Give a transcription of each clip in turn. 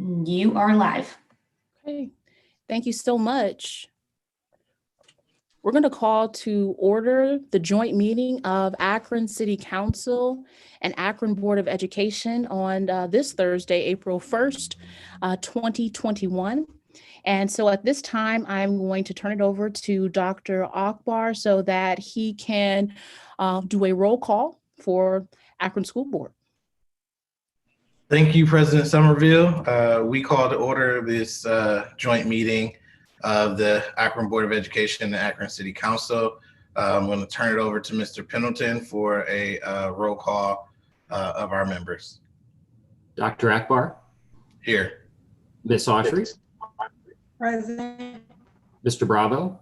You are live. Okay, thank you so much. We're going to call to order the joint meeting of Akron City Council and Akron Board of Education on this Thursday, April 1st, 2021. And so at this time, I'm going to turn it over to Dr. Akbar so that he can do a roll call for Akron School Board. Thank you, President Somerville. We call to order this joint meeting of the Akron Board of Education and the Akron City Council. I'm going to turn it over to Mr. Pendleton for a roll call of our members. Dr. Akbar? Here. Ms. Autry? Present. Mr. Bravo?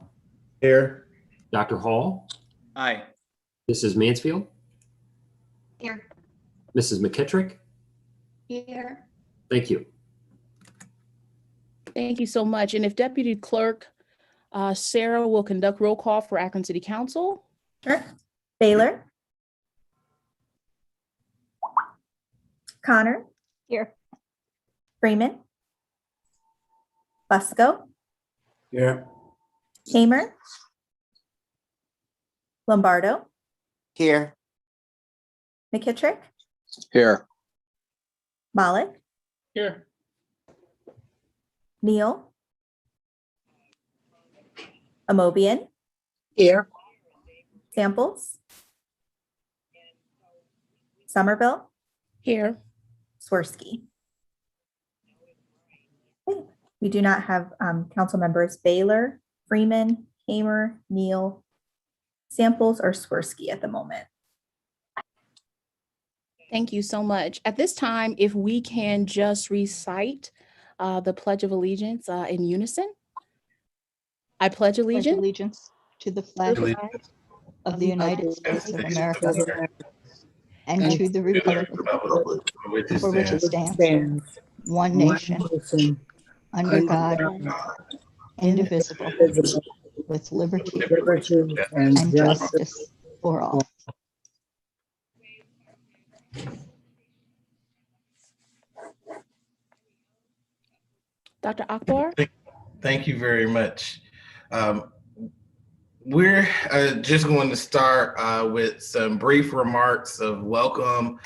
Here. Dr. Hall? Aye. Mrs. Mansfield? Here. Mrs. McKittrick? Here. Thank you. Thank you so much. And if Deputy Clerk Sarah will conduct roll call for Akron City Council. Sure. Baylor. Connor. Here. Freeman. Busco. Here. Hamer. Lombardo. Here. McKittrick. Here. Malik. Here. Neal. Amobian. Here. Samples. Somerville. Here. Swirsky. Okay. We do not have council members Baylor, Freeman, Hamer, Neal, Samples, or Swirsky at the moment. Thank you so much. At this time, if we can just recite the Pledge of Allegiance in unison. I pledge allegiance To the flag of the United States of America and to the republic for which it stands, one nation, under God, indivisible, with liberty and justice for all. Dr. Akbar. Thank you very much. We're just going to start with some brief remarks of welcome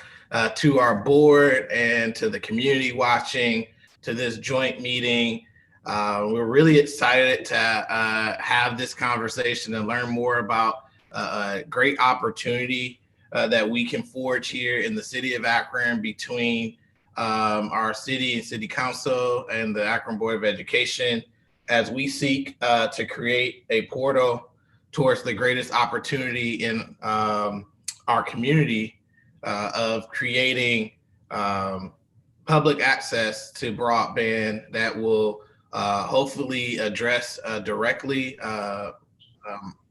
to our board and to the community watching to this joint meeting. We're really excited to have this conversation and learn more about a great opportunity that we can forge here in the city of Akron between our city and city council and the Akron Board of Education as we seek to create a portal towards the greatest opportunity in our community of creating public access to broadband that will hopefully address directly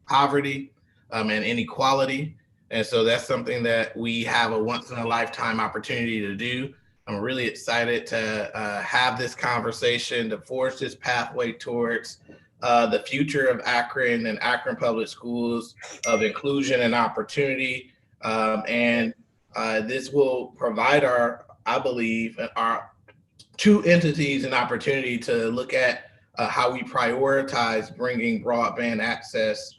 poverty and inequality. And so that's something that we have a once in a lifetime opportunity to do. I'm really excited to have this conversation, to forge this pathway towards the future of Akron and Akron Public Schools of inclusion and opportunity. And this will provide I believe, our two entities an opportunity to look at how we prioritize bringing broadband access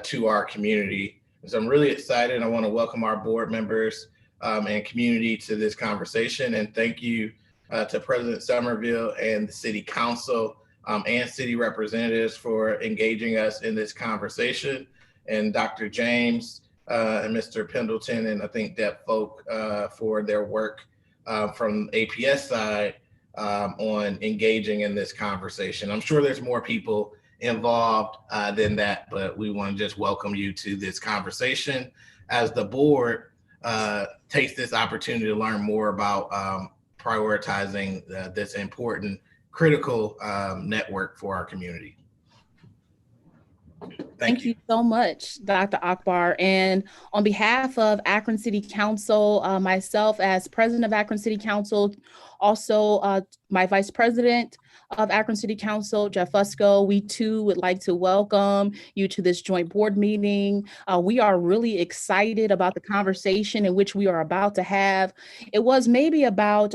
to our community. So I'm really excited. I want to welcome our board members and community to this conversation. And thank you to President Somerville and the City Council and city representatives for engaging us in this conversation. And Dr. James and Mr. Pendleton and I think Dep Folk for their work from APS side on engaging in this conversation. I'm sure there's more people involved than that, but we want to just welcome you to this conversation as the board takes this opportunity to learn more about prioritizing this important, critical network for our community. Thank you so much, Dr. Akbar. And on behalf of Akron City Council, myself as president of Akron City Council, also my vice president of Akron City Council, Jeff Fusco, we too would like to welcome you to this joint board meeting. We are really excited about the conversation in which we are about to have. It was maybe about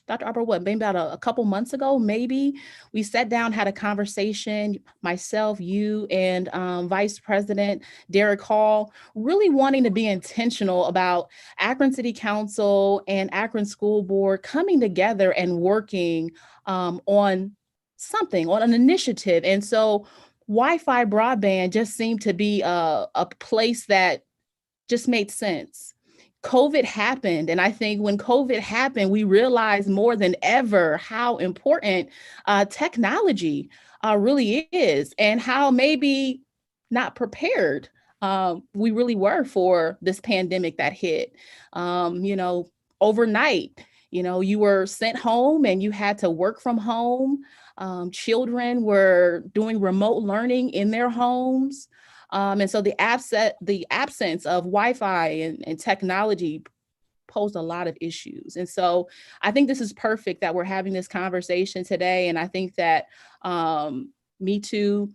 Dr. Arbor, what, maybe about a couple months ago, maybe we sat down, had a conversation, myself, you, and Vice President Derek Hall, really wanting to be intentional about Akron City Council and Akron School Board coming together and working on something, on an initiative. And so Wi-Fi broadband just seemed to be a place that just made sense. COVID happened. And I think when COVID happened, we realized more than ever how important technology really is, and how maybe not prepared we really were for this pandemic that hit. Overnight, you were sent home and you had to work from home. Children were doing remote learning in their homes. And so the absence of Wi-Fi and technology posed a lot of issues. And so I think this is perfect that we're having this conversation today. And I think that Me Too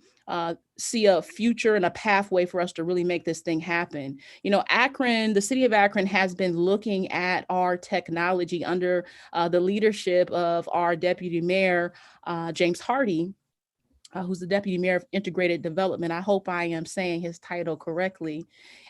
see a future and a pathway for us to really make this thing happen. Akron, the city of Akron has been looking at our technology under the leadership of our deputy mayor, James Hardy, who's the Deputy Mayor of Integrated Development. I hope I am saying his title correctly.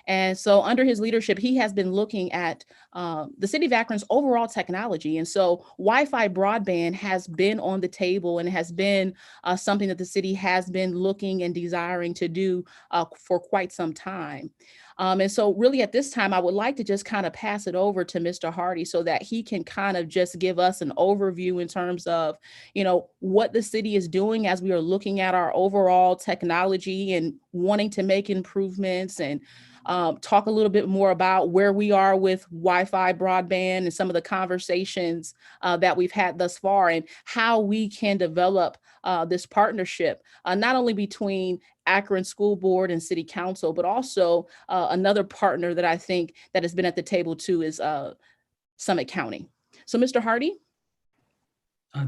And so under his leadership, he has been looking at the city of Akron's overall technology. And so Wi-Fi broadband has been on the table and has been something that the city has been looking and desiring to do for quite some time. And so really at this time, I would like to just kind of pass it over to Mr. Hardy so that he can kind of just give us an overview in terms of, what the city is doing as we are looking at our overall technology and wanting to make improvements, and talk a little bit more about where we are with Wi-Fi broadband and some of the conversations that we've had thus far, and how we can develop this partnership, not only between Akron School Board and City Council, but also another partner that I think that has been at the table too is Summit County. So Mr. Hardy.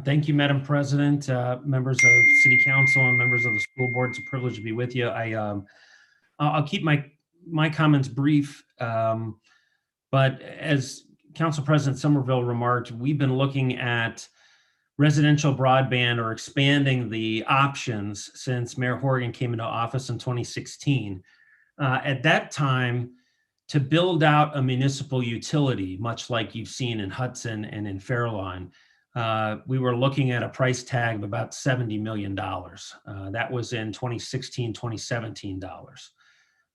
Thank you, Madam President, members of City Council and members of the school board. It's a privilege to be with you. I'll keep my comments brief, but as Council President Somerville remarked, we've been looking at residential broadband or expanding the options since Mayor Horgan came into office in 2016. At that time, to build out a municipal utility, much like you've seen in Hudson and in Fairlawn, we were looking at a price tag of about $70 million. That was in 2016, 2017 dollars.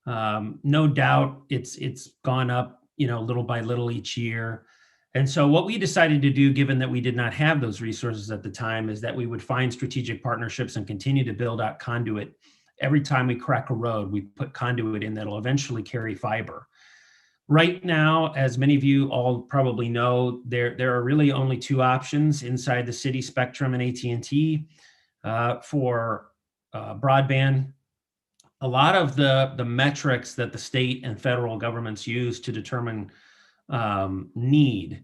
No doubt it's gone up, little by little each year. And so what we decided to do, given that we did not have those resources at the time, is that we would find strategic partnerships and continue to build out conduit. Every time we crack a road, we put conduit in that'll eventually carry fiber. Right now, as many of you all probably know, there are really only two options inside the city: Spectrum and AT&T for broadband. A lot of the metrics that the state and federal governments use to determine need,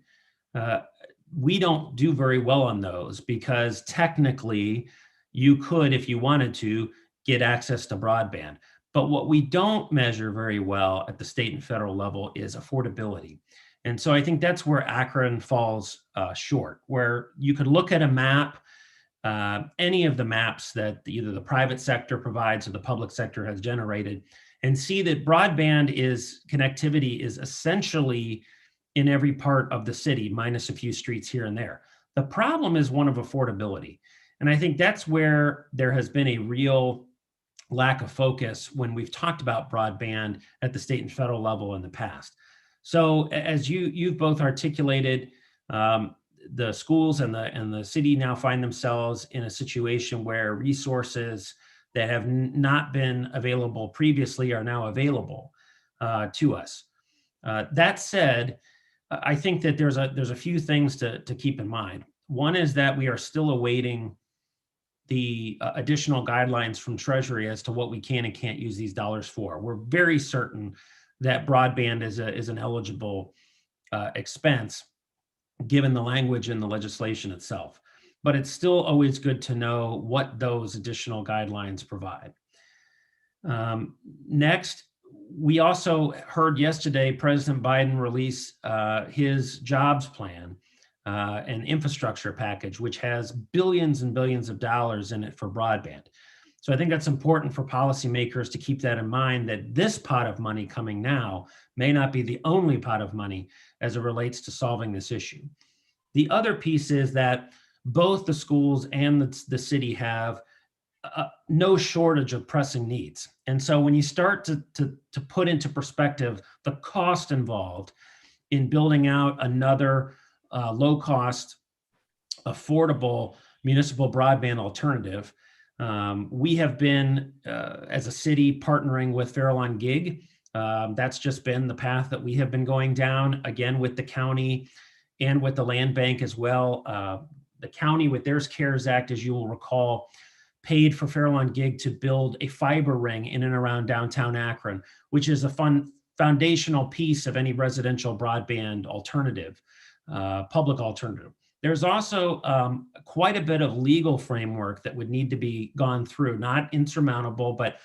we don't do very well on those, because technically you could, if you wanted to, get access to broadband. But what we don't measure very well at the state and federal level is affordability. And so I think that's where Akron falls short, where you could look at a map, any of the maps that either the private sector provides or the public sector has generated, and see that broadband connectivity is essentially in every part of the city, minus a few streets here and there. The problem is one of affordability. And I think that's where there has been a real lack of focus when we've talked about broadband at the state and federal level in the past. So as you've both articulated, the schools and the city now find themselves in a situation where resources that have not been available previously are now available to us. That said, I think that there's a few things to keep in mind. One is that we are still awaiting the additional guidelines from Treasury as to what we can and can't use these dollars for. We're very certain that broadband is an eligible expense, given the language in the legislation itself. But it's still always good to know what those additional guidelines provide. Next, we also heard yesterday President Biden release his jobs plan an infrastructure package, which has billions and billions of dollars in it for broadband. So I think that's important for policymakers to keep that in mind, that this pot of money coming now may not be the only pot of money as it relates to solving this issue. The other piece is that both the schools and the city have no shortage of pressing needs. And so when you start to put into perspective the cost involved in building out another low-cost, affordable municipal broadband alternative, we have been, as a city, partnering with Farallon Gig. That's just been the path that we have been going down, again, with the county and with the land bank as well. The county, with their CARES Act, as you will recall, paid for Farallon Gig to build a fiber ring in and around downtown Akron, which is a foundational piece of any residential broadband alternative, public alternative. There's also quite a bit of legal framework that would need to be gone through, not insurmountable, but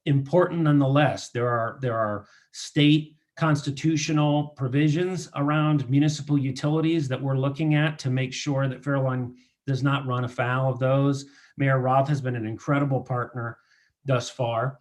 important nonetheless. There are state constitutional provisions around municipal utilities that we're looking at to make sure that Farallon does not run afoul of those. Mayor Roth has been an incredible partner thus far,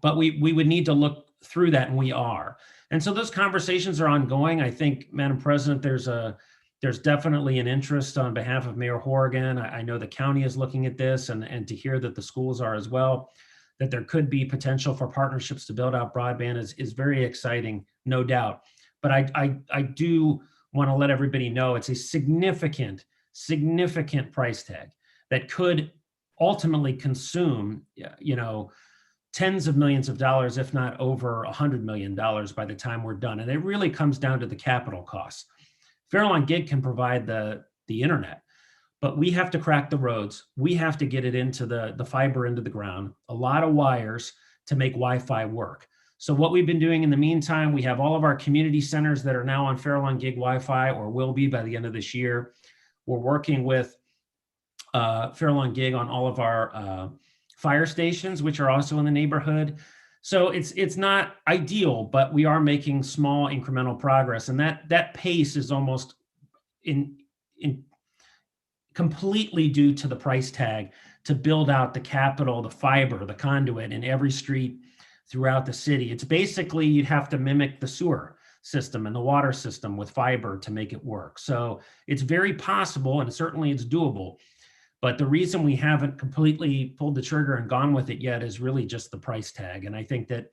but we would need to look through that, and we are. And so those conversations are ongoing. I think, Madam President, there's definitely an interest on behalf of Mayor Horrigan. I know the county is looking at this, and to hear that the schools are as well, that there could be potential for partnerships to build out broadband is very exciting, no doubt. But I do want to let everybody know it's a significant price tag that could ultimately consume, tens of millions of dollars, if not over $100 million by the time we're done. And it really comes down to the capital costs. Farallon Gig can provide the internet, but we have to crack the roads. We have to get it into the fiber into the ground, a lot of wires to make Wi-Fi work. So what we've been doing in the meantime, we have all of our community centers that are now on Farallon Gig Wi-Fi, or will be by the end of this year. We're working with Farallon Gig on all of our fire stations, which are also in the neighborhood. So it's not ideal, but we are making small incremental progress, and that pace is almost in completely due to the price tag to build out the capital, the fiber, the conduit in every street throughout the city. It's basically, you'd have to mimic the sewer system and the water system with fiber to make it work. So it's very possible, and certainly it's doable. But the reason we haven't completely pulled the trigger and gone with it yet is really just the price tag. And I think that,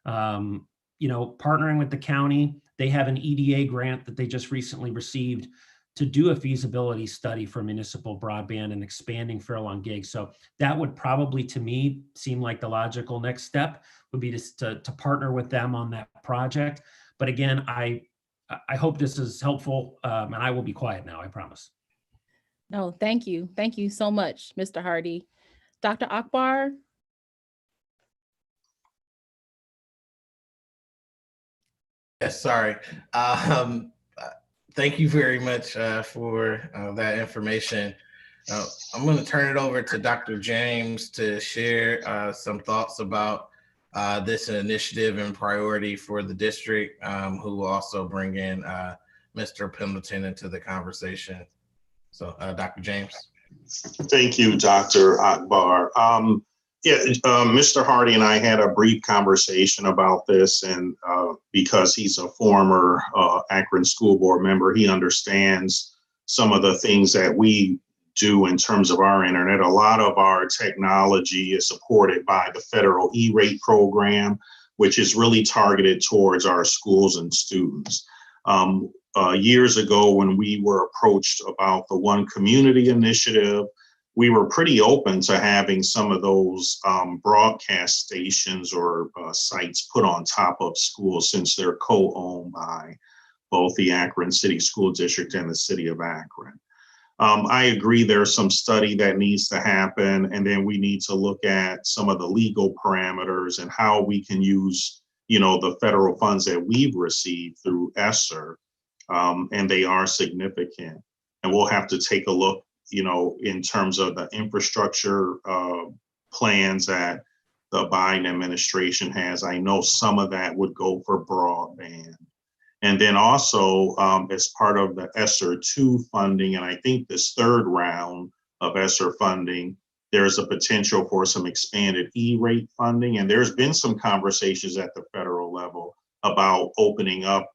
partnering with the county, they have an EDA grant that they just recently received to do a feasibility study for municipal broadband and expanding Farallon Gig. So that would probably, to me, seem like the logical next step would be to partner with them on that project. But again, I hope this is helpful, and I will be quiet now, I promise. No, thank you. Thank you so much, Mr. Hardy. Dr. Akbar? Yes, sorry. Thank you very much for that information. I'm going to turn it over to Dr. James to share some thoughts about this initiative and priority for the district, who will also bring in Mr. Pendleton into the conversation. So, Dr. James. Thank you, Dr. Akbar. Mr. Hardy and I had a brief conversation about this, and because he's a former Akron school board member, he understands some of the things that we do in terms of our internet. A lot of our technology is supported by the federal E-rate program, which is really targeted towards our schools and students. Years ago, when we were approached about the One Community initiative, we were pretty open to having some of those broadcast stations or sites put on top of schools, since they're co-owned by both the Akron City School District and the City of Akron. I agree there's some study that needs to happen, and then we need to look at some of the legal parameters and how we can use, the federal funds that we've received through ESSER, and they are significant. And we'll have to take a look, in terms of the infrastructure plans that the Biden administration has. I know some of that would go for broadband. And then also as part of the ESSER 2 funding, and I think this third round of ESSER funding, there's a potential for some expanded E-rate funding. And there's been some conversations at the federal level about opening up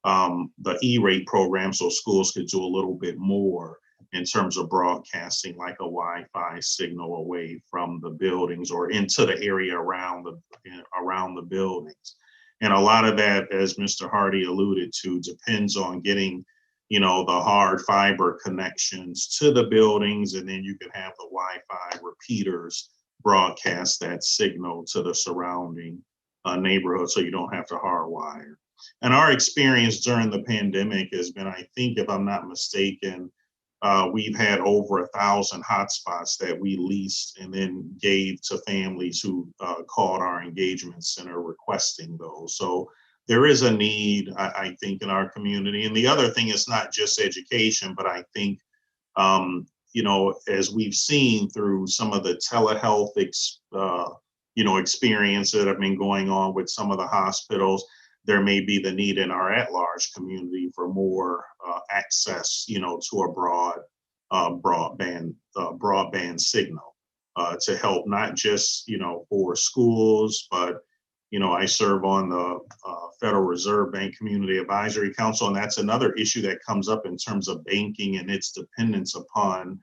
the E-rate program so schools could do a little bit more in terms of broadcasting, like a Wi-Fi signal away from the buildings or into the area around the buildings. And a lot of that, as Mr. Hardy alluded to, depends on getting, you know, the hard fiber connections to the buildings, and then you can have the Wi-Fi repeaters broadcast that signal to the surrounding neighborhood, so you don't have to hardwire. And our experience during the pandemic has been, I think, if I'm not mistaken, we've had over 1,000 hotspots that we leased and then gave to families who called our engagement center requesting those. So there is a need, I think, in our community. And the other thing is not just education, but I think, you know, as we've seen through some of the telehealth, you know, experience that have been going on with some of the hospitals, there may be the need in our at-large community for more access, you know, to a broadband signal to help not just, you know, for schools, but, you know, I serve on the Federal Reserve Bank Community Advisory Council, and that's another issue that comes up in terms of banking and its dependence upon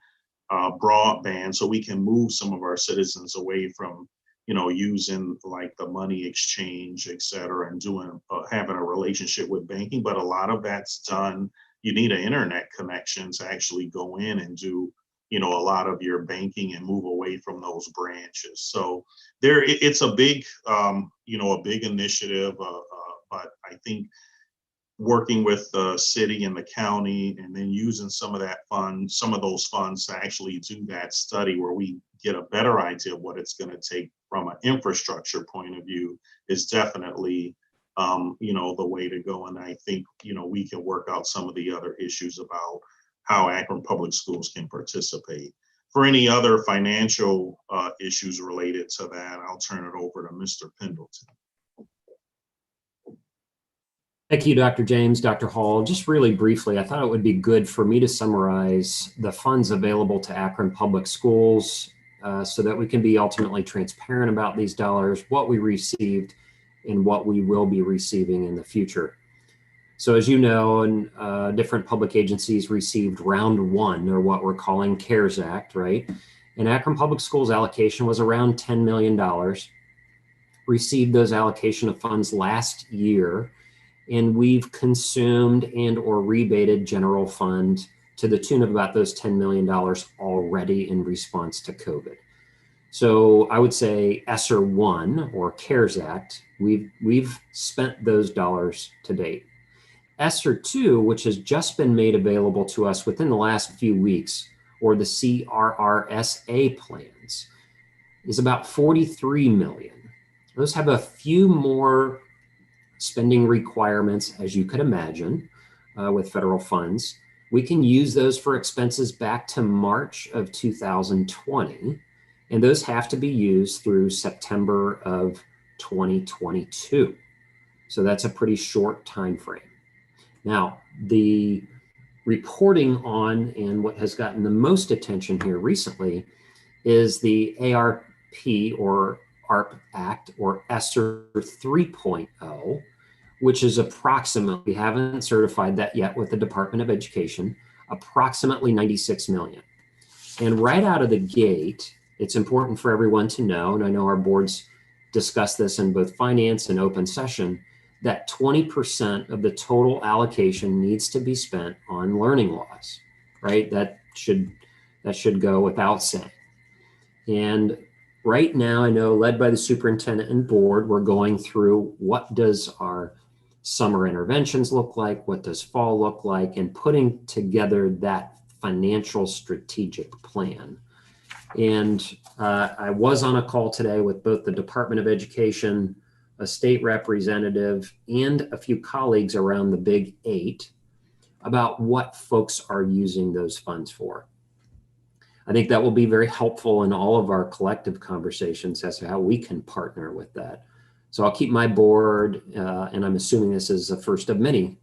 broadband, so we can move some of our citizens away from, you know, using like the money exchange, et cetera, and doing having a relationship with banking. But a lot of that's done. You need an internet connection to actually go in and do, you know, a lot of your banking and move away from those branches. So it's a big, you know, a big initiative. But I think working with the city and the county, and then using some of those funds to actually do that study where we get a better idea of what it's going to take from an infrastructure point of view is definitely, you know, the way to go. And I think, you know, we can work out some of the other issues about how Akron Public Schools can participate. For any other financial issues related to that, I'll turn it over to Mr. Pendleton. Thank you, Dr. James, Dr. Hall. Just really briefly, I thought it would be good for me to summarize the funds available to Akron Public Schools so that we can be ultimately transparent about these dollars, what we received, and what we will be receiving in the future. So as you know, and different public agencies received round one, or what we're calling CARES Act, right? And Akron Public Schools allocation was around $10 million. Received those allocation of funds last year, and we've consumed and or rebated general fund to the tune of about those $10 million already in response to COVID. So I would say ESSER 1 or CARES Act, we've spent those dollars to date. ESSER 2, which has just been made available to us within the last few weeks, or the CRRSA plans, is about $43 million. Those have a few more spending requirements, as you could imagine, with federal funds. We can use those for expenses back to March of 2020, and those have to be used through September of 2022. So that's a pretty short time frame. Now, the reporting on, and what has gotten the most attention here recently, is the ARP or ARP Act, or ESSER 3.0, which is approximately, we haven't certified that yet with the Department of Education, approximately 96 million. And right out of the gate, it's important for everyone to know, and I know our boards discuss this in both finance and open session, that 20% of the total allocation needs to be spent on learning loss, right? That should go without saying. And right now, I know, led by the superintendent and board, we're going through what does our summer interventions look like, what does fall look like, and putting together that financial strategic plan. And I was on a call today with both the Department of Education, a state representative, and a few colleagues around the Big 8 about what folks are using those funds for. I think that will be very helpful in all of our collective conversations as to how we can partner with that. So I'll keep my board, and I'm assuming this is the first of many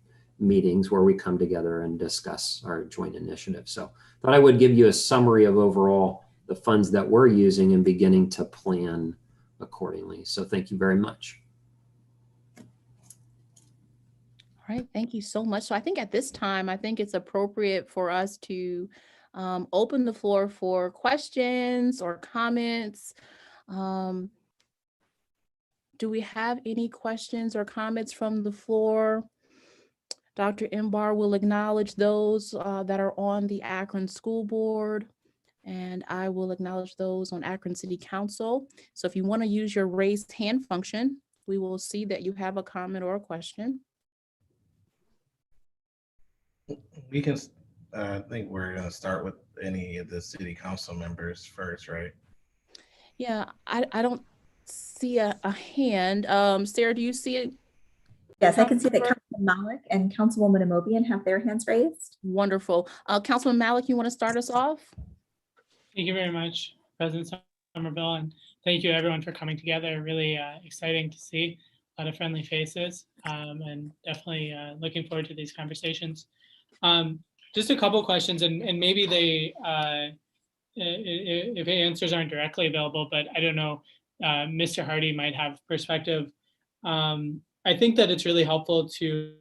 meetings where we come together and discuss our joint initiative. So thought I would give you a summary of overall the funds that we're using and beginning to plan accordingly. So thank you very much. All right, thank you so much. So I think at this time, I think it's appropriate for us to open the floor for questions or comments. Do we have any questions or comments from the floor? Dr. Imbar will acknowledge those that are on the Akron School Board, and I will acknowledge those on Akron City Council. So if you want to use your raised hand function, we will see that you have a comment or a question. We can, I think we're going to start with any of the city council members first, right? Yeah, I don't see a hand. Sarah, do you see it? Yes, I can see that Councilman Malik and Councilwoman Amobian have their hands raised. Wonderful. Councilman Malik, you want to start us off? Thank you very much, President Somerville, and thank you everyone for coming together. Really exciting to see a lot of friendly faces, and definitely looking forward to these conversations. Just a couple questions, and maybe they, if answers aren't directly available, but I don't know, Mr. Hardy might have perspective. I think that it's really helpful to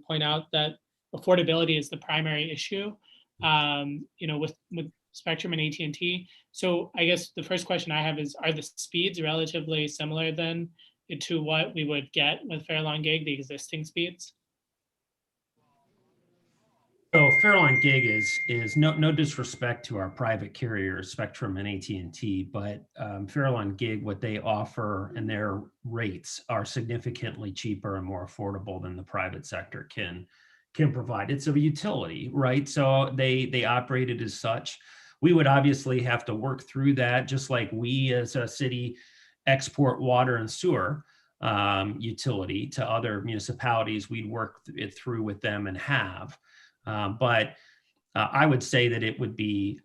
point out that affordability is the primary issue, with Spectrum and AT&T. So I guess the first question I have is, are the speeds relatively similar then to what we would get with Fairlawn Gig, the existing speeds? So Fairlawn Gig is no disrespect to our private carriers, Spectrum and AT&T, but Fairlawn Gig, what they offer and their rates are significantly cheaper and more affordable than the private sector can provide. It's a utility, right? So they operate it as such. We would obviously have to work through that, just like we as a city export water and sewer utility to other municipalities. We'd work it through with them and have. But I would say that it would be,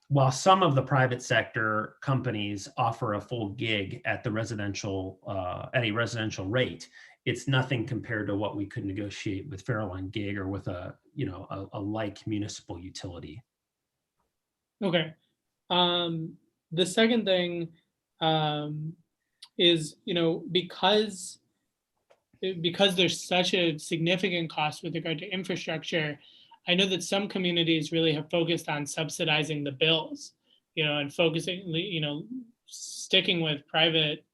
while some of the private sector companies offer a full gig at the residential, at a residential rate, it's nothing compared to what we could negotiate with Fairlawn Gig or with a like municipal utility. Okay. The second thing is, because there's such a significant cost with regard to infrastructure, I know that some communities really have focused on subsidizing the bills, and focusing, sticking with private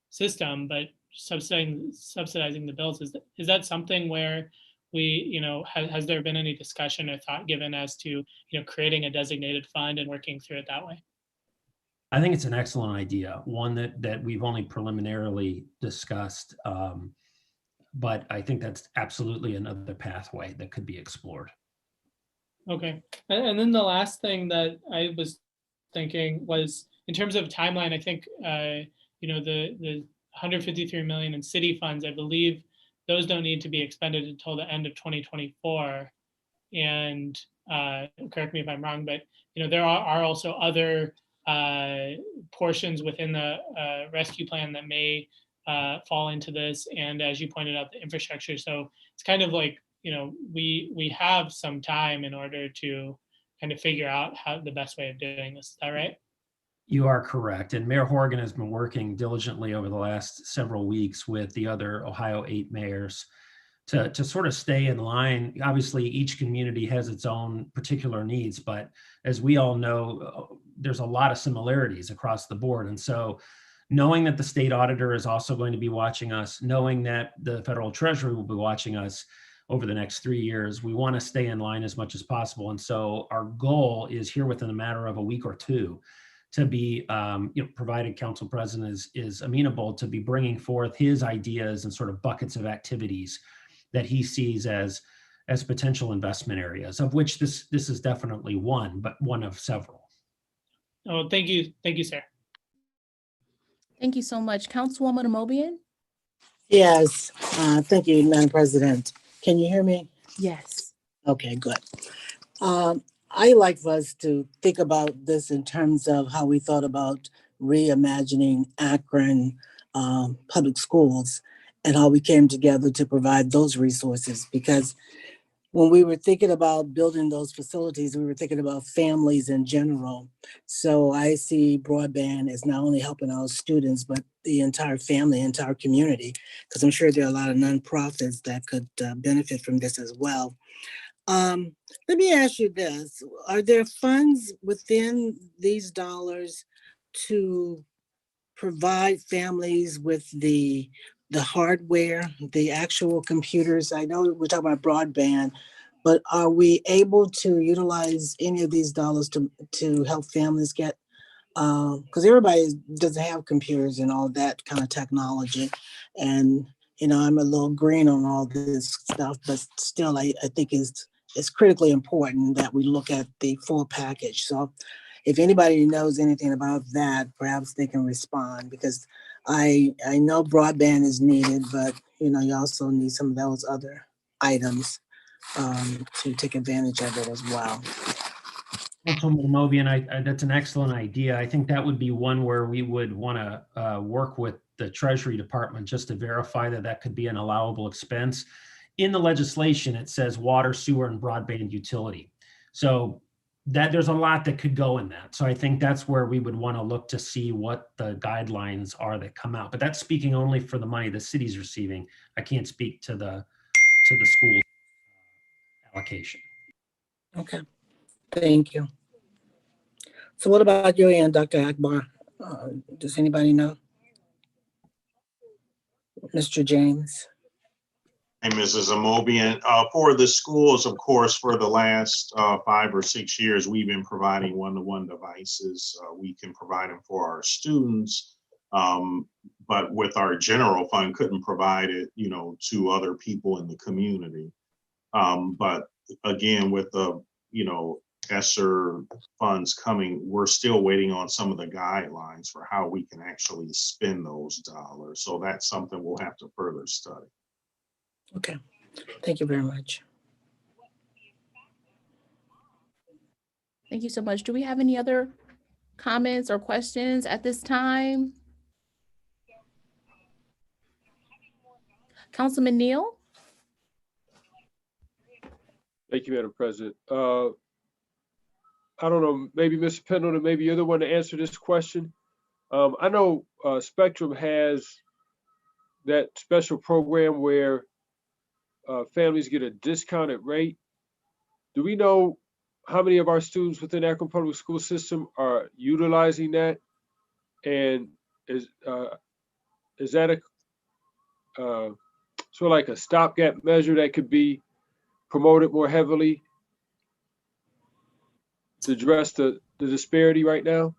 system, but subsidizing the bills. Is that something where we, has there been any discussion or thought given as to, creating a designated fund and working through it that way? I think it's an excellent idea, one that we've only preliminarily discussed, but I think that's absolutely another pathway that could be explored. Okay, and then the last thing that I was thinking was, in terms of timeline, I think the 153 million in city funds, I believe those don't need to be expended until the end of 2024. And correct me if I'm wrong, but there are also other portions within the rescue plan that may fall into this, and as you pointed out, the infrastructure. So it's kind of like, we have some time in order to kind of figure out how the best way of doing this. Is that right? You are correct. And Mayor Horgan has been working diligently over the last several weeks with the other Ohio 8 mayors to sort of stay in line. Obviously, each community has its own particular needs, but as we all know, there's a lot of similarities across the board. And so knowing that the state auditor is also going to be watching us, knowing that the federal treasury will be watching us over the next 3 years, we want to stay in line as much as possible. And so our goal is here within a matter of a week or two to be, provided Council President is amenable, to be bringing forth his ideas and sort of buckets of activities that he sees as potential investment areas, of which this is definitely one, but one of several. Oh, thank you, sir. Thank you so much. Councilwoman Amobian? Yes, thank you, Madam President. Can you hear me? Yes. Okay, good. I like for us to think about this in terms of how we thought about reimagining Akron public schools. and how we came together to provide those resources. Because when we were thinking about building those facilities, we were thinking about families in general. So I see broadband as not only helping our students, but the entire family, entire community, because I'm sure there are a lot of nonprofits that could benefit from this as well. Let me ask you this. Are there funds within these dollars to provide families with the hardware, the actual computers? I know we're talking about broadband, but are we able to utilize any of these dollars to help families get, because everybody doesn't have computers and all that kind of technology. And, you know, I'm a little green on all this stuff, but still I think it's critically important that we look at the full package. So if anybody knows anything about that, perhaps they can respond, because I know broadband is needed, but you know, you also need some of those other items to take advantage of it as well. Councilman Mobian, that's an excellent idea. I think that would be one where we would want to work with the Treasury Department just to verify that that could be an allowable expense. In the legislation, it says water, sewer, and broadband utility. So that there's a lot that could go in that. So I think that's where we would want to look to see what the guidelines are that come out. But that's speaking only for the money the city's receiving. I can't speak to the school allocation. Okay, thank you. So what about your end, Dr. Akbar? Does anybody know? Mr. James? Hey, Mrs. Amobian, for the schools, of course, for the last 5 or 6 years, we've been providing one-to-one devices. We can provide them for our students, but with our general fund, couldn't provide it, you know, to other people in the community. But again, with the, you know, ESSER funds coming, we're still waiting on some of the guidelines for how we can actually spend those dollars. So that's something we'll have to further study. Okay, thank you very much. Thank you so much. Do we have any other comments or questions at this time? Councilman Neal? Thank you, Madam President. I don't know, maybe Mr. Pendleton, maybe you're the one to answer this question. I know Spectrum has that special program where families get a discounted rate. Do we know how many of our students within Akron Public School System are utilizing that? And is that a sort of like a stopgap measure that could be promoted more heavily to address the disparity right now?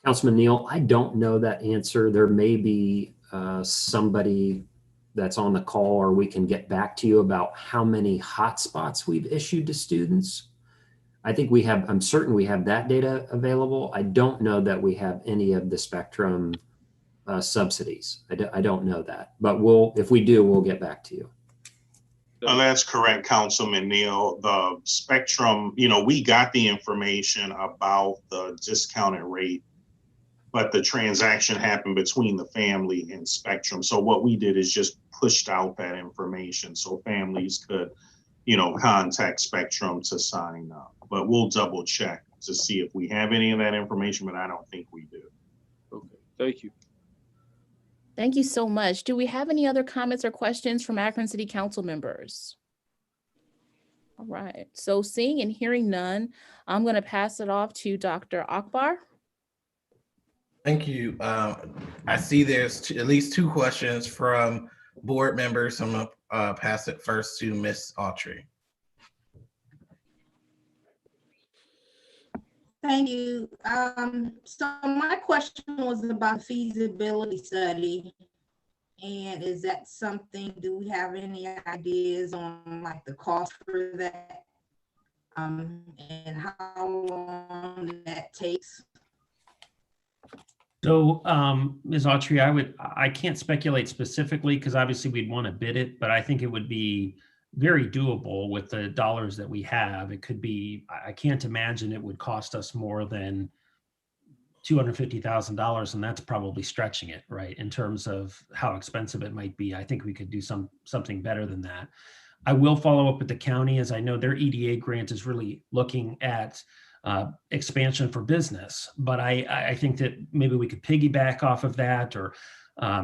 Councilman Neal, I don't know that answer. There may be somebody that's on the call, or we can get back to you about how many hotspots we've issued to students. I think we have, I'm certain we have that data available. I don't know that we have any of the Spectrum subsidies. I don't know that, but if we do, we'll get back to you. That's correct, Councilman Neal. The Spectrum, you know, we got the information about the discounted rate, but the transaction happened between the family and Spectrum. So what we did is just pushed out that information so families could, you know, contact Spectrum to sign up. But we'll double check to see if we have any of that information, but I don't think we do. Okay, thank you. Thank you so much. Do we have any other comments or questions from Akron City Council members? All right, so seeing and hearing none, I'm going to pass it off to Dr. Akbar. Thank you. I see there's at least 2 questions from board members. I'm gonna pass it first to Ms. Autry. Thank you. So my question was about feasibility study. And is that something, do we have any ideas on like the cost for that? And how long that takes? So, Ms. Autry, I can't speculate specifically because obviously we'd want to bid it, but I think it would be very doable with the dollars that we have. It could be, I can't imagine it would cost us more than $250,000, and that's probably stretching it, right? In terms of how expensive it might be. I think we could do something better than that. I will follow up with the county, as I know their EDA grant is really looking at expansion for business, but I think that maybe we could piggyback off of that, or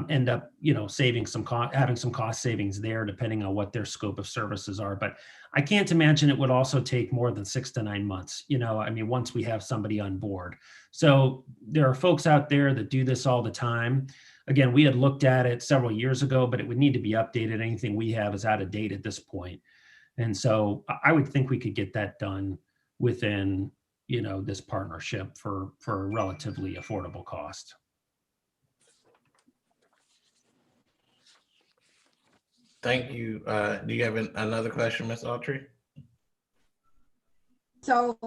end up, saving having some cost savings there, depending on what their scope of services are. But I can't imagine it would also take more than 6 to 9 months. Once we have somebody on board. So there are folks out there that do this all the time. Again, we had looked at it several years ago, but it would need to be updated. Anything we have is out of date at this point. And so I would think we could get that done within, this partnership for a relatively affordable cost. Thank you. Do you have another question, Ms. Autry? So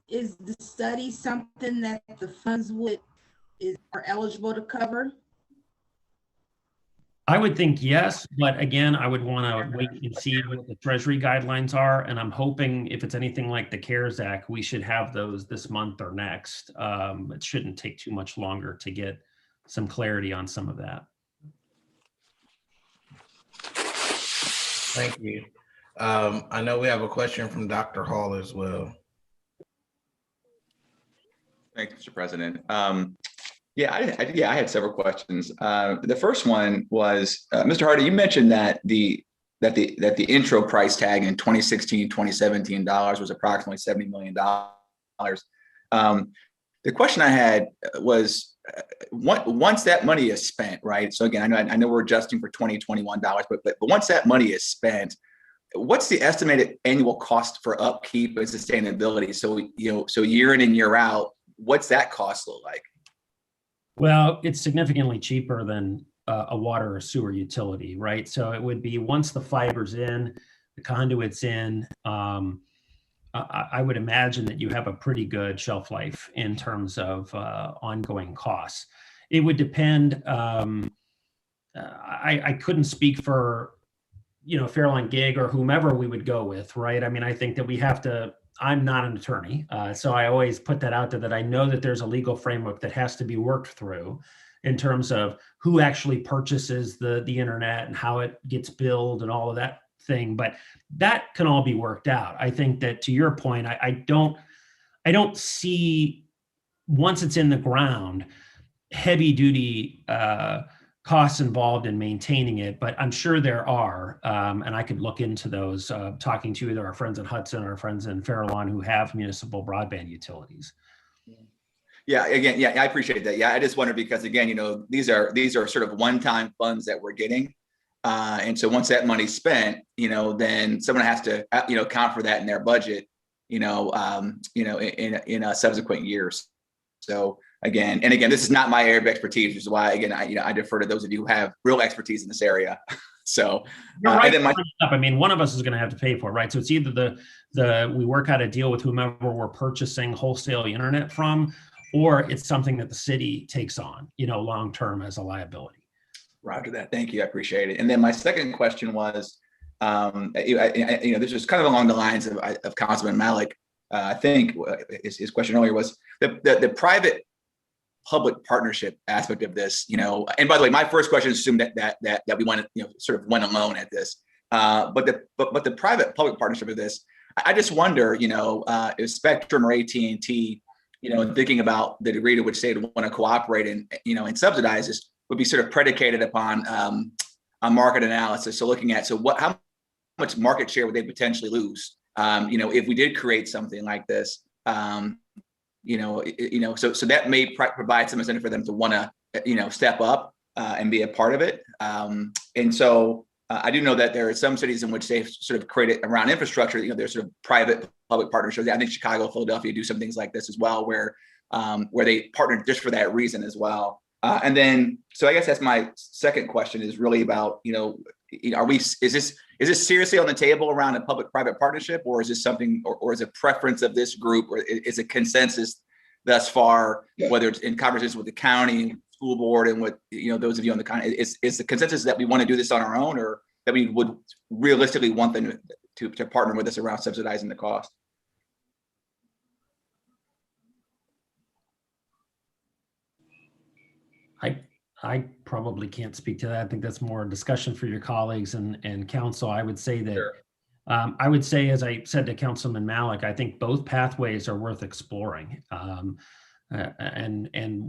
is the study something that the funds are eligible to cover? I would think yes, but again, I would want to wait and see what the Treasury guidelines are. And I'm hoping if it's anything like the CARES Act, we should have those this month or next. It shouldn't take too much longer to get some clarity on some of that. Thank you. I know we have a question from Dr. Hall as well. Thank you, Mr. President. I had several questions. The first one was, Mr. Hardy, you mentioned that the intro price tag in 2016, 2017 dollars was approximately $70 million. The question I had was, once that money is spent, right? So again, I know we're adjusting for 2021 dollars, but once that money is spent, what's the estimated annual cost for upkeep and sustainability? So year in and year out, what's that cost look like? Well, it's significantly cheaper than a water or sewer utility, right? So it would be once the fiber's in, the conduit's in, I would imagine that you have a pretty good shelf life in terms of ongoing costs. It would depend. I couldn't speak for, Fairline Gig or whomever we would go with, right? I think that we have to. I'm not an attorney, so I always put that out there that I know that there's a legal framework that has to be worked through in terms of who actually purchases the internet and how it gets billed and all of that thing. But that can all be worked out. I think that, to your point, I don't see, once it's in the ground, heavy duty costs involved in maintaining it, but I'm sure there are, and I could look into those, talking to either our friends in Hudson or our friends in Fairlawn who have municipal broadband utilities. Yeah, again, I appreciate that. Yeah, I just wondered because, again, these are sort of one-time funds that we're getting, and so once that money's spent, then someone has to, account for that in their budget, in subsequent years. So again, this is not my area of expertise, which is why, again, I defer to those of you who have real expertise in this area. So, right. And then one of us is going to have to pay for it, right? So it's either we work out a deal with whomever we're purchasing wholesale internet from, or it's something that the city takes on, long term as a liability. Roger that. Thank you. I appreciate it. And then my second question was, this is kind of along the lines of Councilman Malik. I think his question earlier was the private public partnership aspect of this, and by the way, my first question assumed that we went, sort of went alone at this, but the private public partnership of this, I just wonder, if Spectrum or AT&T, thinking about the degree to which they would want to cooperate and subsidize this would be sort of predicated upon a market analysis. So looking at, how much market share would they potentially lose, if we did create something like this, so that may provide some incentive for them to want to, step up and be a part of it. And so I do know that there are some cities in which they've sort of created around infrastructure, there's sort of private public partnerships. I think Chicago, Philadelphia do some things like this as well, where they partner just for that reason as well. And then, so I guess that's my second question is really about, is this seriously on the table around a public-private partnership, or is this something, or is it preference of this group, or is it consensus thus far, whether it's in conversations with the county, school board, and with those of you on the county, is the consensus that we want to do this on our own, or that we would realistically want them to partner with us around subsidizing the cost? I probably can't speak to that. I think that's more a discussion for your colleagues and council. I would say that, Sure. I would say, as I said to Councilman Malik, I think both pathways are worth exploring. And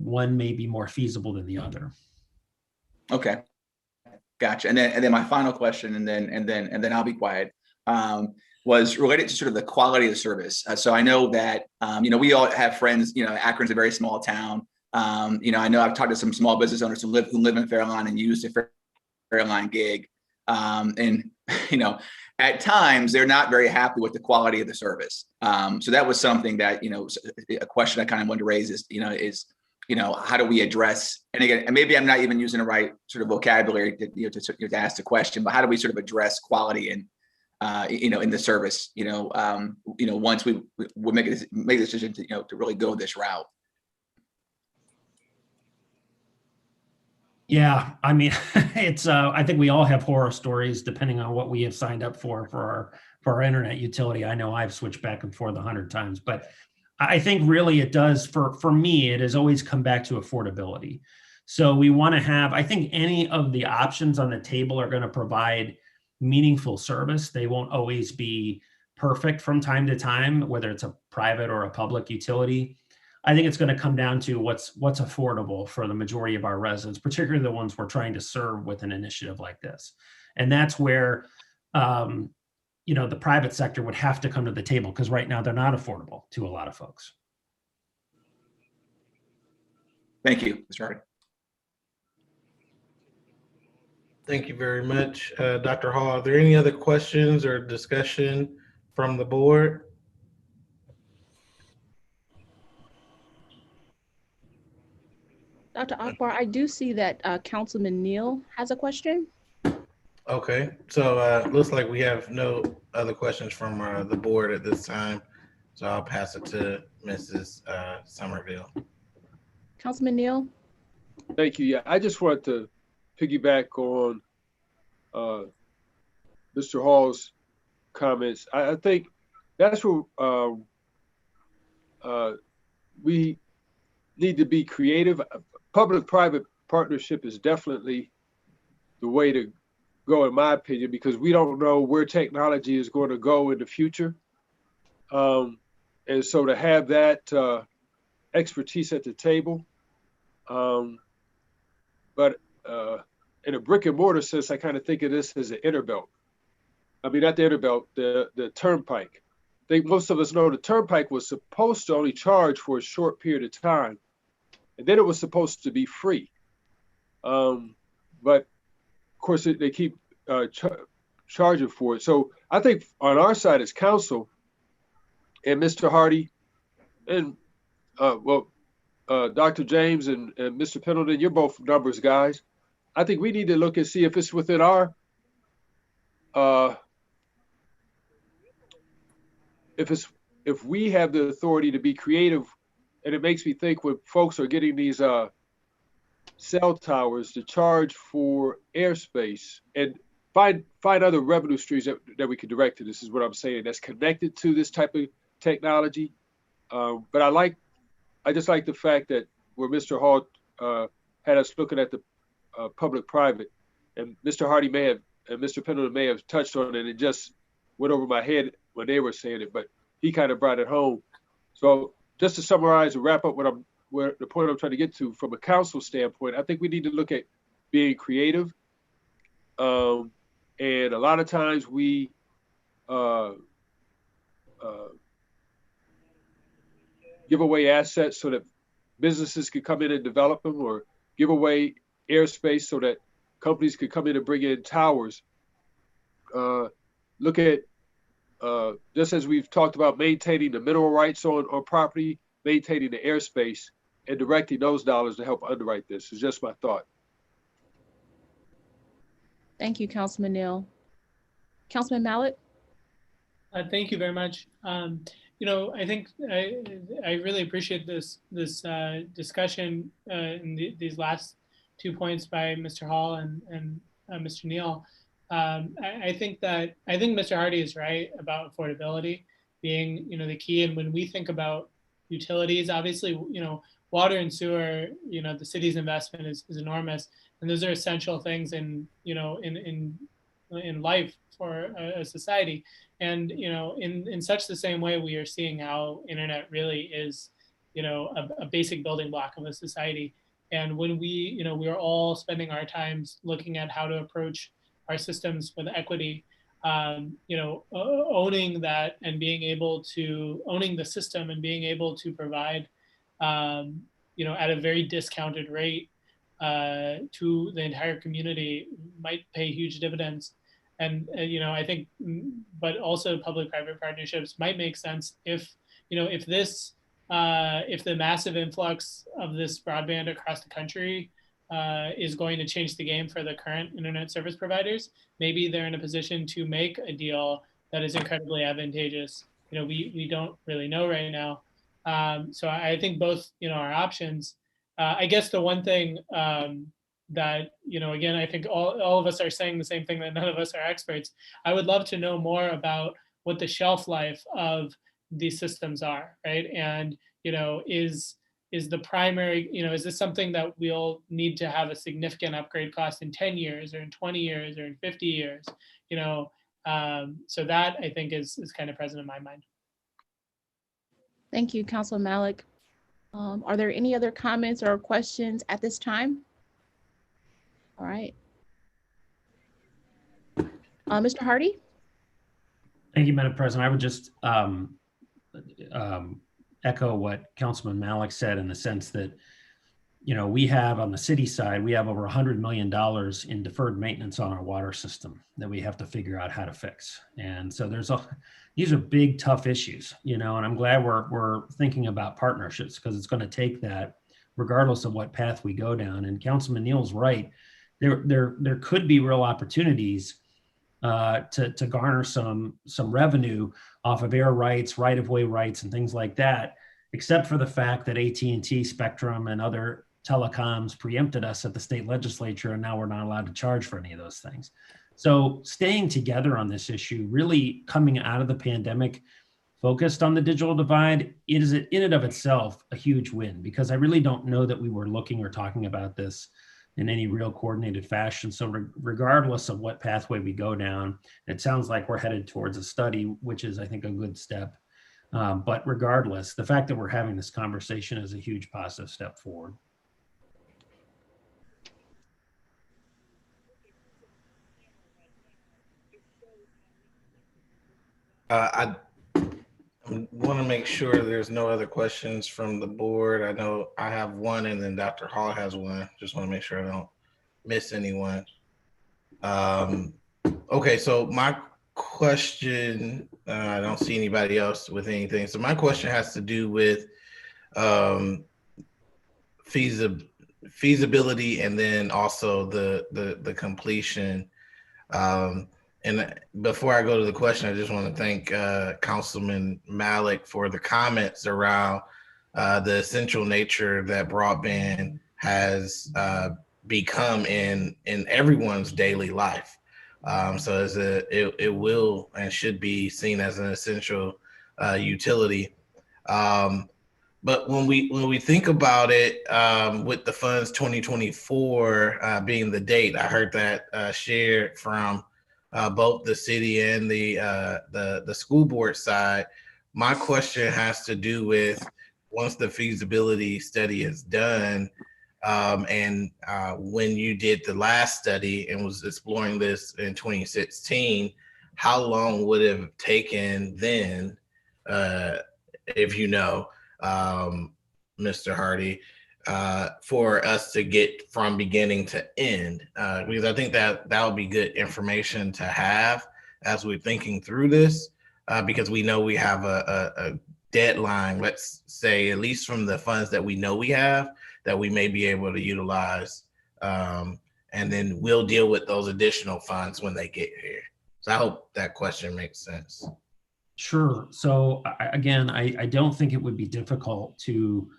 one may be more feasible than the other. Okay, gotcha. And then my final question, and then I'll be quiet. Was related to sort of the quality of the service. So I know that we all have friends. Akron's a very small town. I know I've talked to some small business owners who live in Fairlawn and use the Fairlawn gig. And at times they're not very happy with the quality of the service. So that was something that a question I kind of wanted to raise is how do we address, and again, maybe I'm not even using the right sort of vocabulary to ask the question, but how do we sort of address quality and in the service, once we make a decision to really go this route? Yeah, I mean, it's I think we all have horror stories depending on what we have signed up for our internet utility. I know I've switched back and forth 100 times, but I think really it does for me, it has always come back to affordability. So we want to have, I think any of the options on the table are going to provide meaningful service. They won't always be perfect from time to time, whether it's a private or a public utility. I think it's going to come down to what's affordable for the majority of our residents, particularly the ones we're trying to serve with an initiative like this. And that's where, the private sector would have to come to the table, because right now they're not affordable to a lot of folks. Thank you, Mr. Hardy. Thank you very much, Dr. Hall. Are there any other questions or discussion from the board? Dr. Akbar, I do see that Councilman Neal has a question. Okay, so looks like we have no other questions from the board at this time. So I'll pass it to Mrs. Somerville. Councilman Neal? Thank you. Yeah, I just want to piggyback on Mr. Hall's comments. I think that's where we need to be creative. Public-private partnership is definitely the way to go, in my opinion, because we don't know where technology is going to go in the future. And so to have that expertise at the table, but in a brick and mortar sense, I kind of think of this as an interbelt. I mean, not the interbelt, the turnpike. I think most of us know the turnpike was supposed to only charge for a short period of time, and then it was supposed to be free. But of course, they keep charging for it. So I think on our side as council, and Mr. Hardy, and Dr. James and Mr. Pendleton, you're both numbers guys. I think we need to look and see if it's within our, if we have the authority to be creative. And it makes me think when folks are getting these cell towers to charge for airspace, and find other revenue streams that we can direct to. This is what I'm saying, that's connected to this type of technology. But I just like the fact that where Mr. Hall had us looking at the public-private, and Mr. Hardy may have, and Mr. Pendleton may have touched on it, and it just went over my head when they were saying it, but he kind of brought it home. So just to summarize and wrap up where the point I'm trying to get to from a council standpoint, I think we need to look at being creative. And a lot of times we give away assets so that businesses could come in and develop them, or give away airspace so that companies could come in and bring in towers. Look at, just as we've talked about maintaining the mineral rights on property, maintaining the airspace, and directing those dollars to help underwrite this. It's just my thought. Thank you, Councilman Neal. Councilman Mallett? Thank you very much. I think I really appreciate this discussion in these last 2 points by Mr. Hall and Mr. Neal. I think Mr. Hardy is right about affordability being the key. And when we think about utilities, obviously water and sewer, the city's investment is enormous, and those are essential things in life for a society. And in such the same way, we are seeing how internet really is a basic building block of a society. And when we are all spending our times looking at how to approach our systems with equity, owning that and being able to owning the system and being able to provide at a very discounted rate to the entire community might pay huge dividends. And I think, but also public-private partnerships might make sense if if the massive influx of this broadband across the country is going to change the game for the current internet service providers. Maybe they're in a position to make a deal that is incredibly advantageous. We don't really know right now. So I think both are options. I guess the one thing that again, I think all of us are saying the same thing, that none of us are experts. I would love to know more about what the shelf life of these systems are, right? And is the primary, is this something that we'll need to have a significant upgrade cost in 10 years or in 20 years or in 50 years? So that I think is kind of present in my mind. Thank you, Councilor Malik. Are there any other comments or questions at this time? All right. Mr. Hardy? Thank you, Madam President. I would just echo what Councilman Malik said, in the sense that, we have on the city side, we have over $100 million in deferred maintenance on our water system that we have to figure out how to fix. And so these are big, tough issues, and I'm glad we're thinking about partnerships, because it's going to take that regardless of what path we go down. And Councilman Neal's right. There could be real opportunities to garner some revenue off of air rights, right-of-way rights, and things like that, except for the fact that AT&T, Spectrum, and other telecoms preempted us at the state legislature, and now we're not allowed to charge for any of those things. So staying together on this issue, really coming out of the pandemic, focused on the digital divide, it is in and of itself a huge win, because I really don't know that we were looking or talking about this in any real coordinated fashion. So regardless of what pathway we go down, it sounds like we're headed towards a study, which is, I think, a good step. But regardless, the fact that we're having this conversation is a huge positive step forward. I want to make sure there's no other questions from the board. I know I have one, and then Dr. Hall has one. Just want to make sure I don't miss anyone. Okay, so my question, I don't see anybody else with anything. So my question has to do with feasibility, and then also the completion. And before I go to the question, I just want to thank Councilman Malik for the comments around the essential nature that broadband has become in everyone's daily life. So it will and should be seen as an essential utility. But when we think about it, with the funds 2024 being the date, I heard that shared from both the city and the school board side. My question has to do with, once the feasibility study is done, and when you did the last study and was exploring this in 2016, how long would it have taken then, if Mr. Hardy, for us to get from beginning to end? Because I think that would be good information to have as we're thinking through this, because we know we have a deadline, let's say, at least from the funds that we know we have, that we may be able to utilize. And then we'll deal with those additional funds when they get here. So I hope that question makes sense. Sure. So again, I don't think it would be difficult to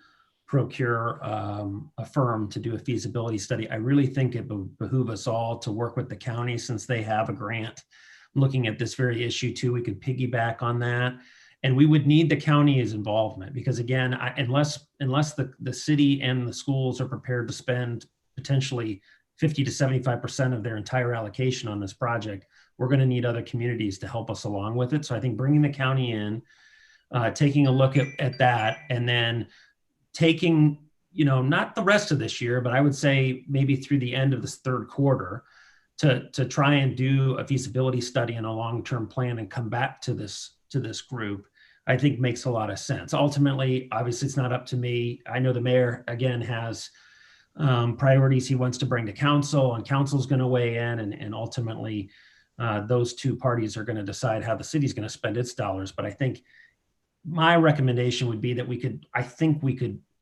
procure a firm to do a feasibility study. I really think it would behoove us all to work with the county, since they have a grant looking at this very issue too. We could piggyback on that And we would need the county's involvement because again, unless the city and the schools are prepared to spend potentially 50 to 75% of their entire allocation on this project, we're going to need other communities to help us along with it. So I think bringing the county in, taking a look at that, and then taking, not the rest of this year, but I would say maybe through the end of this third quarter to try and do a feasibility study and a long-term plan and come back to this group, I think makes a lot of sense. Ultimately, obviously, it's not up to me. I know the mayor, again, has priorities he wants to bring to council, and council's going to weigh in, and ultimately, those two parties are going to decide how the city's going to spend its dollars. But I think my recommendation would be that we could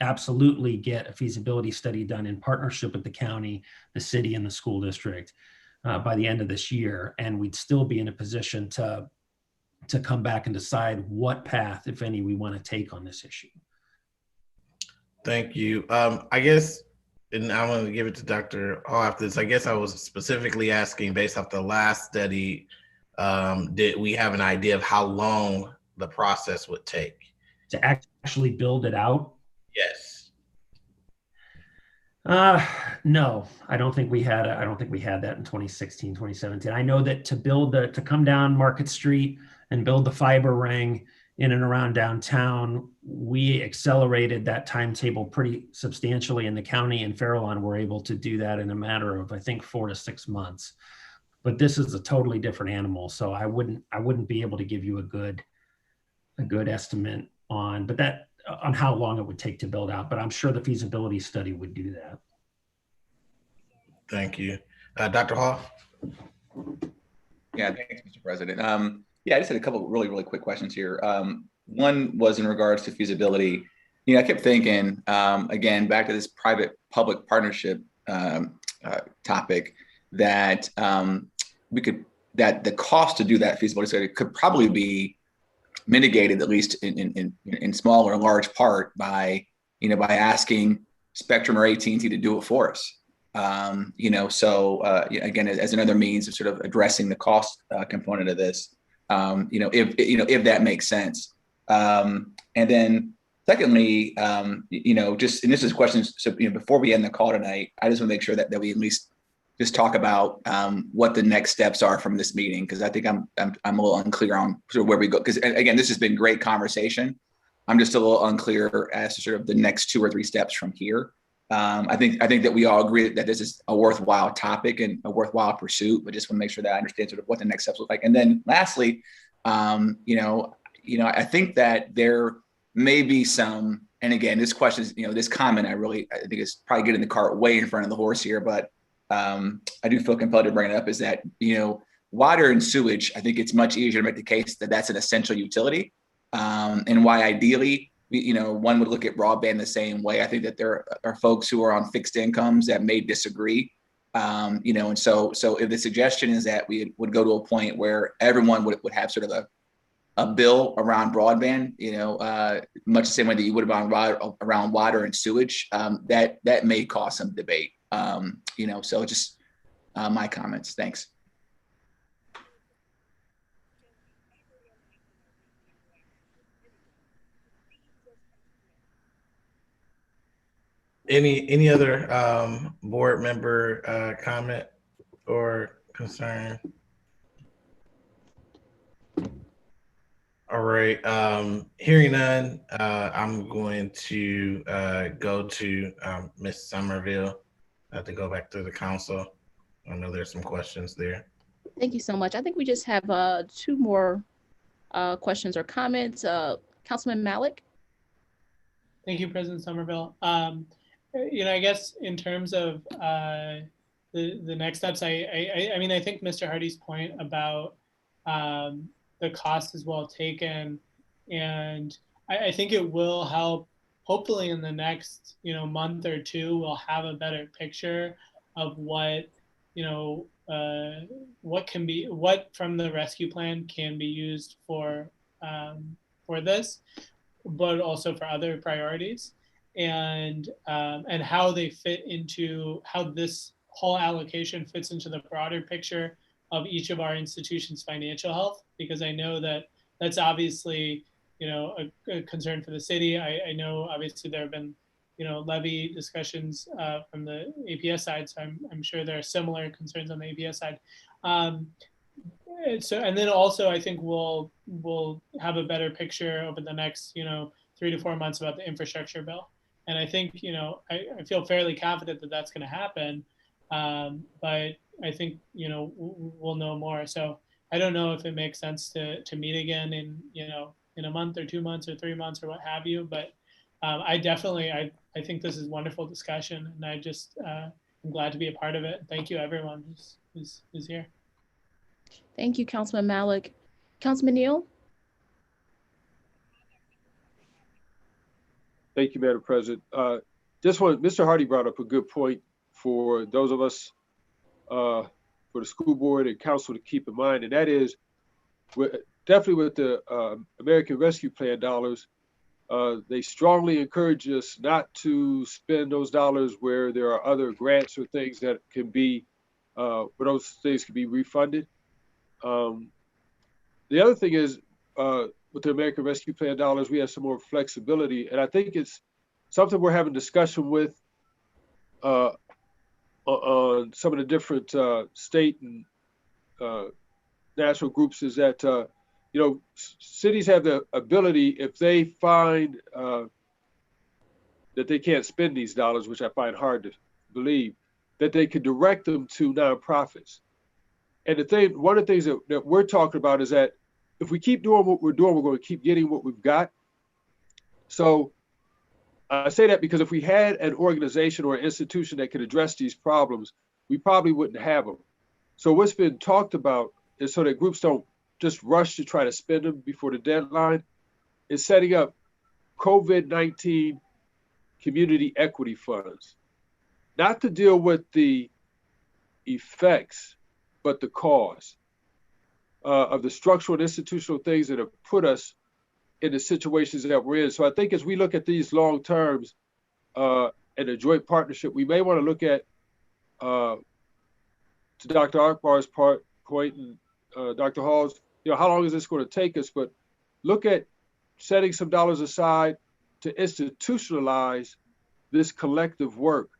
absolutely get a feasibility study done in partnership with the county, the city, and the school district by the end of this year, and we'd still be in a position to come back and decide what path, if any, we want to take on this issue. Thank you. I guess, and I'm going to give it to Dr. Hall after this. I guess I was specifically asking based off the last study, did we have an idea of how long the process would take? To actually build it out? Yes. No, I don't think we had that in 2016, 2017. I know that to come down Market Street and build the fiber ring in and around downtown, we accelerated that timetable pretty substantially, and the county and Farallon were able to do that in a matter of, I think, 4 to 6 months. But this is a totally different animal, so I wouldn't be able to give you a good estimate on how long it would take to build out, but I'm sure the feasibility study would do that. Thank you. Dr. Hall? Yeah, thanks, Mr. President. I just had a couple really, really quick questions here. One was in regards to feasibility. I kept thinking, again, back to this private-public partnership topic, that that the cost to do that feasibility study could probably be mitigated, at least in small or large part, by asking Spectrum or AT&T to do it for us. Again, as another means of sort of addressing the cost component of this, if that makes sense. And then secondly, and this is questions. So before we end the call tonight, I just want to make sure that we at least just talk about what the next steps are from this meeting, because I think I'm a little unclear on sort of where we go. Because again, this has been great conversation. I'm just a little unclear as to sort of the next 2 or 3 steps from here. I think that we all agree that this is a worthwhile topic and a worthwhile pursuit, but just want to make sure that I understand sort of what the next steps look like. And then lastly, I think that there may be some, and again, this question is, this comment, I think is probably getting the cart way in front of the horse here, but I do feel compelled to bring it up, is that, water and sewage, I think it's much easier to make the case that that's an essential utility, and why ideally, one would look at broadband the same way. I think that there are folks who are on fixed incomes that may disagree, and so if the suggestion is that we would go to a point where everyone would have sort of a bill around broadband, much the same way that you would around water and sewage, that may cause some debate. So just my comments. Thanks. Any other board member comment or concern? All right. Hearing none, I'm going to go to Ms. Somerville to go back to the council. I know there's some questions there. Thank you so much. I think we just have 2 more questions or comments. Councilman Malik. Thank you, President Somerville. I guess in terms of the next steps, I mean, I think Mr. Hardy's point about the cost is well taken, and I think it will help. Hopefully, in the next month or 2, we'll have a better picture of what what from the rescue plan can be used for this, but also for other priorities, and how they fit into how this whole allocation fits into the broader picture of each of our institutions' financial health, because I know that that's obviously a concern for the city. I know obviously there have been, levy discussions from the APS side, so I'm sure there are similar concerns on the APS side. And then also I think we'll have a better picture over the next 3 to 4 months about the infrastructure bill. And I think I feel fairly confident that that's going to happen, but I think we'll know more. So I don't know if it makes sense to meet again in a month or 2 months or 3 months or what have you. But I think this is wonderful discussion, and I'm glad to be a part of it. Thank you, everyone who's here. Thank you, Councilman Malik. Councilman Neal? Thank you, Madam President. Mr. Hardy brought up a good point for those of us, for the school board and council to keep in mind, and that is definitely with the American Rescue Plan dollars, they strongly encourage us not to spend those dollars where there are other grants or things that can be, where those things can be refunded. The other thing is, with the American Rescue Plan dollars, we have some more flexibility, and I think it's something we're having discussion with on some of the different state and national groups, is that cities have the ability, if they find that they can't spend these dollars, which I find hard to believe, that they could direct them to nonprofits. And one of the things that we're talking about is that if we keep doing what we're doing, we're going to keep getting what we've got. So I say that because if we had an organization or an institution that could address these problems, we probably wouldn't have them. So what's been talked about is, so that groups don't just rush to try to spend them before the deadline, is setting up COVID-19 community equity funds, not to deal with the effects, but the cause of the structural and institutional things that have put us in the situations that we're in. So I think as we look at these long terms and a joint partnership, we may want to look at, to Dr. Akbar's point and Dr. Hall's, how long is this going to take us? But look at setting some dollars aside to institutionalize this collective work,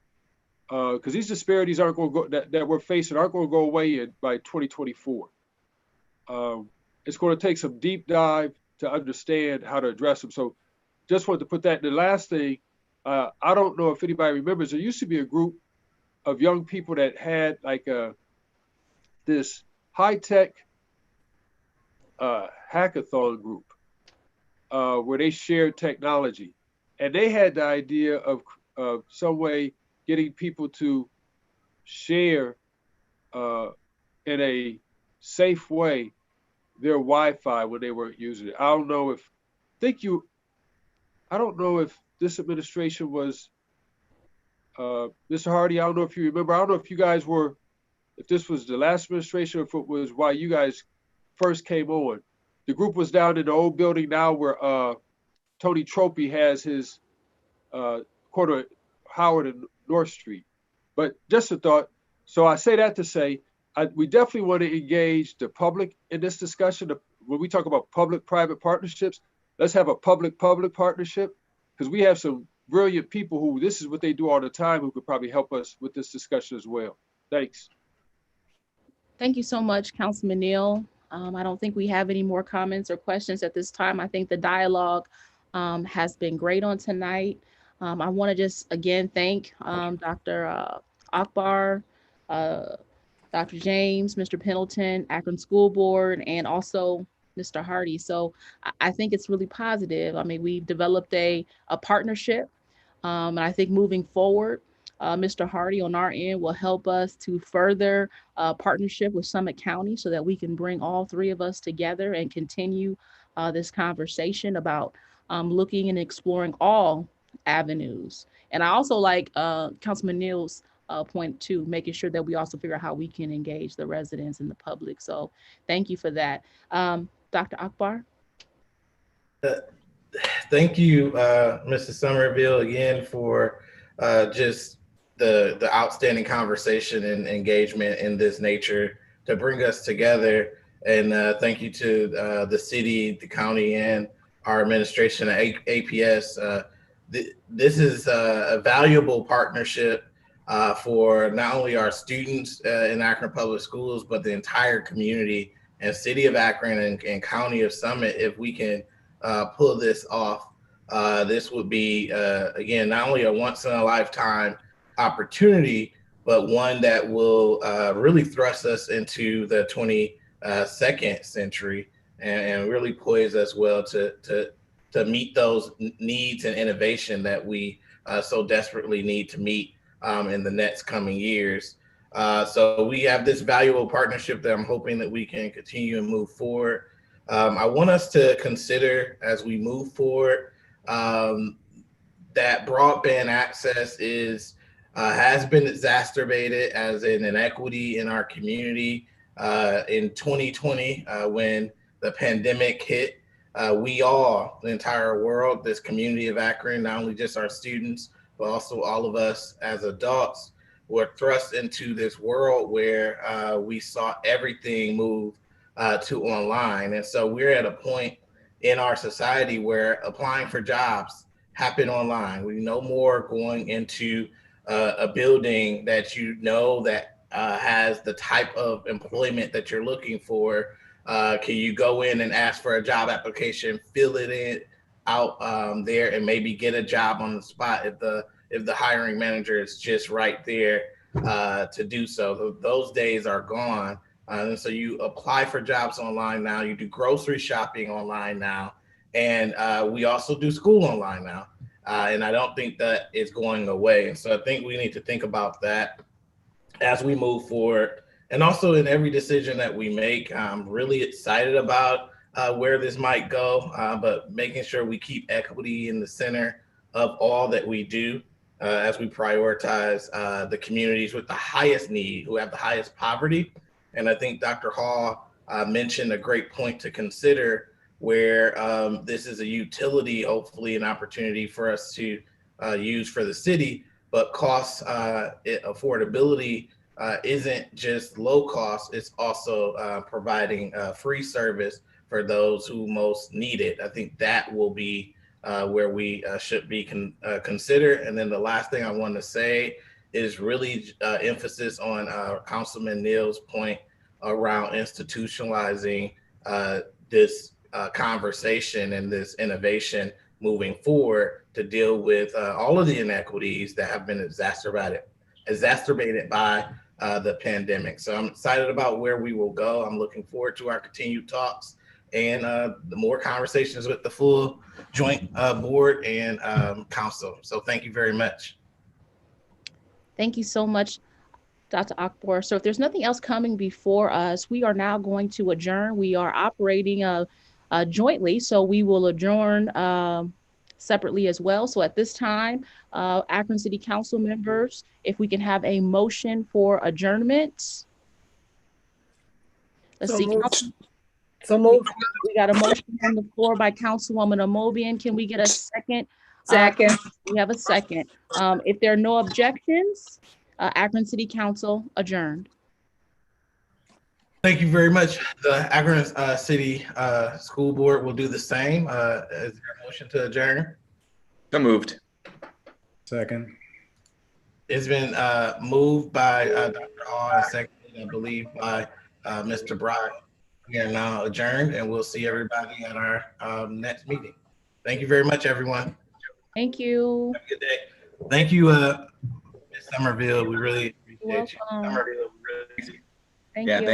because these disparities aren't going to go, that we're facing aren't going to go away by 2024. It's going to take some deep dive to understand how to address them. So just wanted to put that. And the last thing, I don't know if anybody remembers, there used to be a group of young people that had like this high-tech hackathon group where they shared technology. And they had the idea of some way getting people to share in a safe way their Wi-Fi when they weren't using it. I don't know if this administration was, Mr. Hardy, I don't know if you remember, I don't know if you guys were, if this was the last administration or if it was while you guys first came on. The group was down in the old building now where Tony Tropy has his corner Howard and North Street. But just a thought. So I say that to say, we definitely want to engage the public in this discussion. When we talk about public-private partnerships, let's have a public-public partnership, because we have some brilliant people who this is what they do all the time who could probably help us with this discussion as well. Thanks. Thank you so much, Councilman Neal. I don't think we have any more comments or questions at this time. I think the dialogue has been great on tonight. I want to just again thank Dr. Akbar, Dr. James, Mr. Pendleton, Akron School Board, and also Mr. Hardy. So I think it's really positive. I mean, we've developed a partnership, and I think moving forward, Mr. Hardy on our end will help us to further partnership with Summit County so that we can bring all three of us together and continue this conversation about looking and exploring all avenues. And I also like Councilman Neal's point too, making sure that we also figure out how we can engage the residents and the public. So thank you for that. Dr. Akbar? Thank you, Mrs. Somerville, again for just the outstanding conversation and engagement in this nature to bring us together. And thank you to the city, the county, and our administration at APS. This is a valuable partnership for not only our students in Akron Public Schools, but the entire community and city of Akron and county of Summit. If we can pull this off, this would be, again, not only a once in a lifetime opportunity, but one that will really thrust us into the 22nd century and really poise us well to meet those needs and innovation that we so desperately need to meet in the next coming years. So we have this valuable partnership that I'm hoping that we can continue and move forward. I want us to consider as we move forward that broadband access has been exacerbated as an inequity in our community. In 2020, when the pandemic hit, we all, the entire world, this community of Akron, not only just our students, but also all of us as adults, were thrust into this world where we saw everything move to online. And so we're at a point in our society where applying for jobs happen online. We no more going into a building that you know that has the type of employment that you're looking for. Can you go in and ask for a job application, fill it in out there, and maybe get a job on the spot if the hiring manager is just right there to do so? Those days are gone. And so you apply for jobs online now. You do grocery shopping online now, and we also do school online now. And I don't think that is going away. And so I think we need to think about that as we move forward. And also in every decision that we make, I'm really excited about where this might go, but making sure we keep equity in the center of all that we do as we prioritize the communities with the highest need, who have the highest poverty. And I think Dr. Hall mentioned a great point to consider, where this is a utility, hopefully an opportunity for us to use for the city, but cost affordability isn't just low cost, it's also providing free service for those who most need it. I think that will be where we should be considered. And then the last thing I want to say is really emphasis on Councilman Neal's point around institutionalizing this conversation and this innovation moving forward to deal with all of the inequities that have been exacerbated by the pandemic. So I'm excited about where we will go. I'm looking forward to our continued talks and the more conversations with the full joint board and council. So thank you very much. Thank you so much, Dr. Akbar. So if there's nothing else coming before us, we are now going to adjourn. We are operating jointly, so we will adjourn separately as well. So at this time, Akron City Council members, if we can have a motion for adjournment. Let's see. So moved. We got a motion on the floor by Councilwoman Amobian. Can we get a second? Second. We have a second. If there are no objections, Akron City Council adjourned. Thank you very much. The Akron City School Board will do the same. Is there a motion to adjourn? So moved. Second. It's been moved by Dr. Hall and seconded, I believe, by Mr. Brock. We are now adjourned, and we'll see everybody at our next meeting. Thank you very much, everyone. Thank you. Have a good day. Thank you, Ms. Somerville. We really appreciate you. Welcome. Somerville, we really appreciate you. Thank Yeah, you. thank